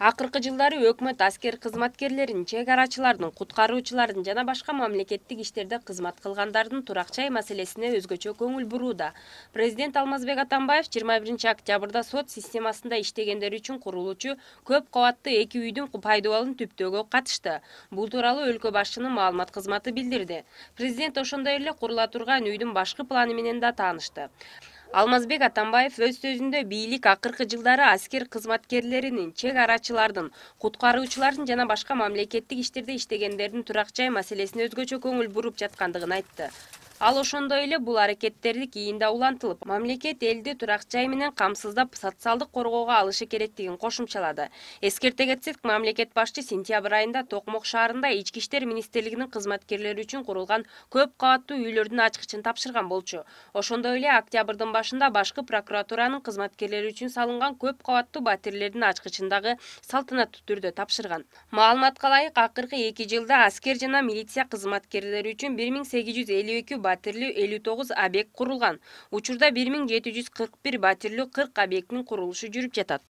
Акыркы жылдары өкмөт аскер кызматкерлерин, чек арачылардын, куткаруучулардын жана башка мамлекеттик иштерде кызмат кылгандардын турак жай маселесине өзгөчө көңүл бурууда. Президент Алмазбек Атамбаев 21 октябрда сот системасында иштегендер үчүн курулуучу көп кабаттуу эки үйдүн пайдубалын түптөөгө катышты. Бул тууралуу өлкө башчынын маалымат кызматы билдирди. Президент ошондой эле курула турган үйдүн башкы планы менен да таанышты. Алмазбек Атамбаев өз сөзүндө бийлик акыркы жылдары аскер кызматкерлеринин, чек арачылардын, куткаруучулардын жана башка мамлекеттик иштерде иштегендердин турак жай маселесине өзгөчө көңүл буруп жаткандыгын айтты. Ал ошондой эле бул аракеттерди кийинде улантылып, мамлекет элди турак жай менен камсыздап социалдык коргоого алышы керектигин кошумчалады. Эскерте кетсек, мамлекет башчы сентябрь айында Токмок шаарында Ички иштер министрлигинин кызматкерлери үчүн курулган көп кабаттуу үйлөрдүн ачкычын тапшырган болчу. Ошондой эле октябрдын башында башкы прокуратуранын кызматкерлери үчүн салынган көп кабаттуу батирлердин ачкычын дагы салтанаттуу түрдө тапшырган. Маалыматка ылайык, акыркы 2 жылда аскер жана милиция кызматкерлери үчүн 1852 батирлүү 59 объект курулган. Учурда 1741 батирлүү 40 объекттин курулушу жүрүп жатат.